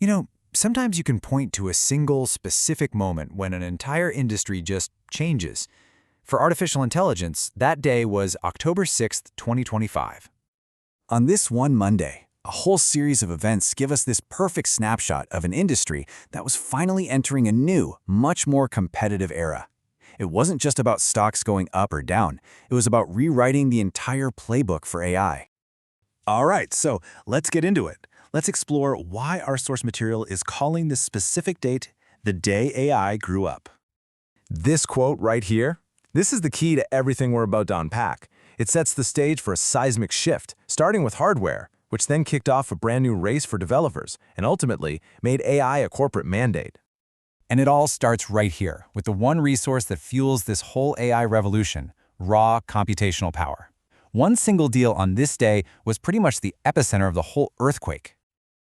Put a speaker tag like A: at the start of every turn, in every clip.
A: You know, sometimes you can point to a single specific moment when an entire industry just changes. For artificial intelligence, that day was October 6th, 2025.
B: On this one Monday, a whole series of events give us this perfect snapshot of an industry that was finally entering a new, much more competitive era. It wasn't just about stocks going up or down, it was about rewriting the entire playbook for AI.
C: All right, so let's get into it. Let's explore why our source material is calling this specific date the day AI grew up. This quote right here, this is the key to everything we're about to unpack. It sets the stage for a seismic shift, starting with hardware, which then kicked off a brand new race for developers and ultimately made AI a corporate mandate.
A: And it all starts right here, with the one resource that fuels this whole AI revolution, raw computational power. One single deal on this day was pretty much the epicenter of the whole earthquake.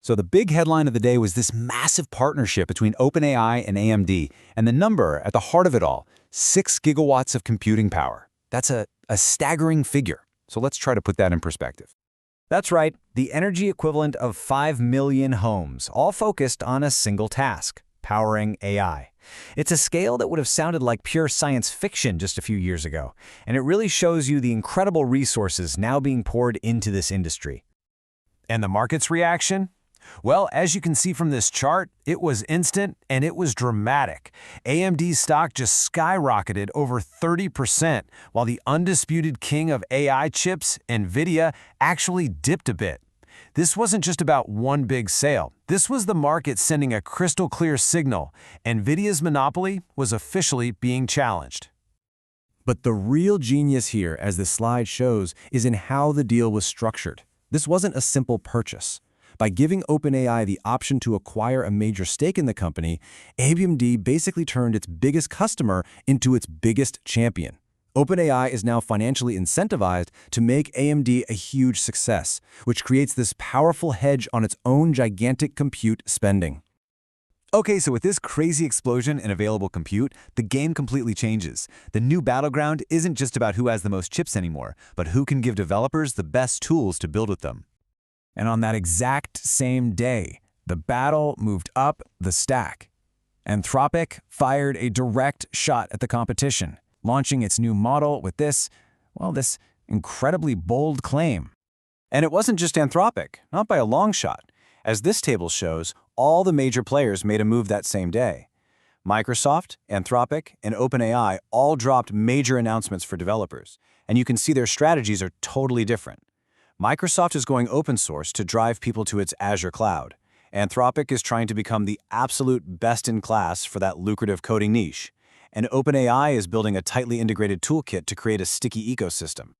A: So the big headline of the day was this massive partnership between OpenAI and AMD, and the number at the heart of it all, 6 gigawatts of computing power. That's a staggering figure. So let's try to put that in perspective.
D: That's right, the energy equivalent of 5 million homes, all focused on a single task, powering AI. It's a scale that would have sounded like pure science fiction just a few years ago, and it really shows you the incredible resources now being poured into this industry.
C: And the market's reaction? Well, as you can see from this chart, it was instant and it was dramatic. AMD's stock just skyrocketed over 30%, while the undisputed king of AI chips, Nvidia, actually dipped a bit. This wasn't just about one big sale. This was the market sending a crystal clear signal. Nvidia's monopoly was officially being challenged.
B: But the real genius here, as the slide shows, is in how the deal was structured. This wasn't a simple purchase. By giving OpenAI the option to acquire a major stake in the company, AMD basically turned its biggest customer into its biggest champion. OpenAI is now financially incentivized to make AMD a huge success, which creates this powerful hedge on its own gigantic compute spending.
A: Okay, so with this crazy explosion in available compute, the game completely changes. The new battleground isn't just about who has the most chips anymore, but who can give developers the best tools to build with them.
B: And on that exact same day, the battle moved up the stack. Anthropic fired a direct shot at the competition, launching its new model with this incredibly bold claim.
D: And it wasn't just Anthropic, not by a long shot. As this table shows, all the major players made a move that same day. Microsoft, Anthropic, and OpenAI all dropped major announcements for developers, and you can see their strategies are totally different. Microsoft is going open source to drive people to its Azure cloud. Anthropic is trying to become the absolute best in class for that lucrative coding niche. And OpenAI is building a tightly integrated toolkit to create a sticky ecosystem.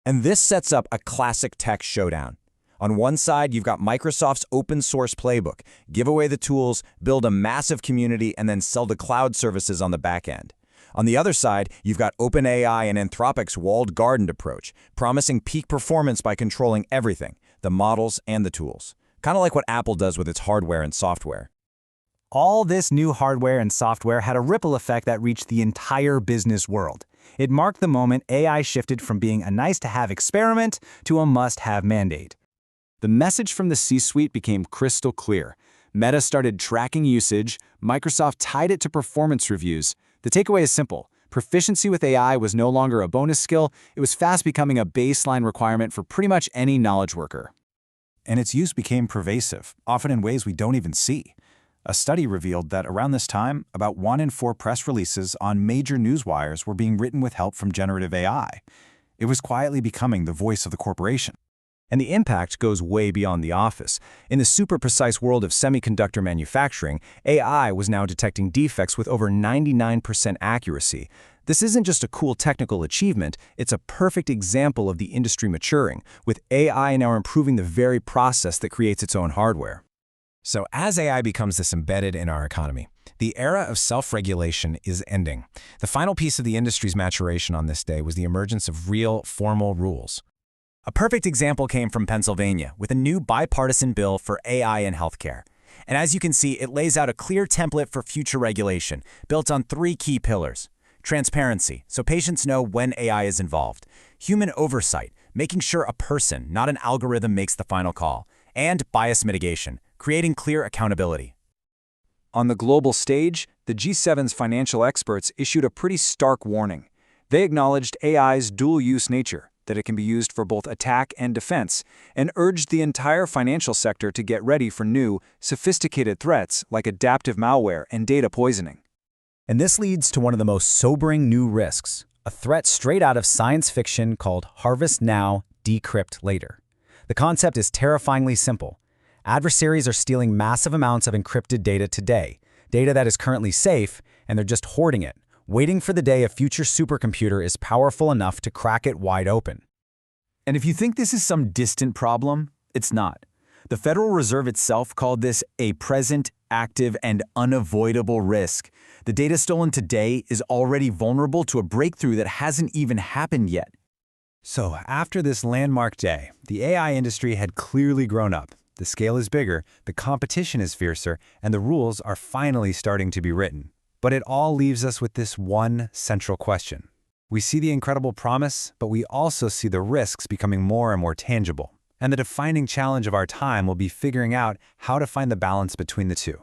B: And this sets up a classic tech showdown. On one side, you've got Microsoft's open source playbook, give away the tools, build a massive community, and then sell the cloud services on the back end. On the other side, you've got OpenAI and Anthropic's walled garden approach, promising peak performance by controlling everything, the models and the tools. Kind of like what Apple does with its hardware and software.
D: All this new hardware and software had a ripple effect that reached the entire business world. It marked the moment AI shifted from being a nice-to-have experiment to a must-have mandate. The message from the C-suite became crystal clear. Meta started tracking usage, Microsoft tied it to performance reviews. The takeaway is simple. Proficiency with AI was no longer a bonus skill, it was fast becoming a baseline requirement for pretty much any knowledge worker.
B: And its use became pervasive, often in ways we don't even see. A study revealed that around this time, about 1 in 4 press releases on major newswires were being written with help from generative AI. It was quietly becoming the voice of the corporation.
D: And the impact goes way beyond the office. In the super precise world of semiconductor manufacturing, AI was now detecting defects with over 99% accuracy. This isn't just a cool technical achievement, it's a perfect example of the industry maturing, with AI now improving the very process that creates its own hardware.
A: So as AI becomes this embedded in our economy, the era of self-regulation is ending. The final piece of the industry's maturation on this day was the emergence of real, formal rules.
D: A perfect example came from Pennsylvania with a new bipartisan bill for AI in healthcare. And as you can see, it lays out a clear template for future regulation, built on 3 key pillars. Transparency, so patients know when AI is involved. Human oversight, making sure a person, not an algorithm, makes the final call. And bias mitigation,
A: creating clear accountability.
B: On the global stage, the G7's financial experts issued a pretty stark warning. They acknowledged AI's dual-use nature, that it can be used for both attack and defense, and urged the entire financial sector to get ready for new, sophisticated threats like adaptive malware and data poisoning.
A: And this leads to one of the most sobering new risks, a threat straight out of science fiction called harvest now, decrypt later. The concept is terrifyingly simple. Adversaries are stealing massive amounts of encrypted data today, data that is currently safe, and they're just hoarding it, waiting for the day a future supercomputer is powerful enough to crack it wide open.
C: And if you think this is some distant problem, it's not. The Federal Reserve itself called this a present, active, and unavoidable risk. The data stolen today is already vulnerable to a breakthrough that hasn't even happened yet.
A: So, after this landmark day, the AI industry had clearly grown up. The scale is bigger, the competition is fiercer, and the rules are finally starting to be written. But it all leaves us with this one central question. We see the incredible promise, but we also see the risks becoming more and more tangible. And the defining challenge of our time will be figuring out how to find the balance between the two.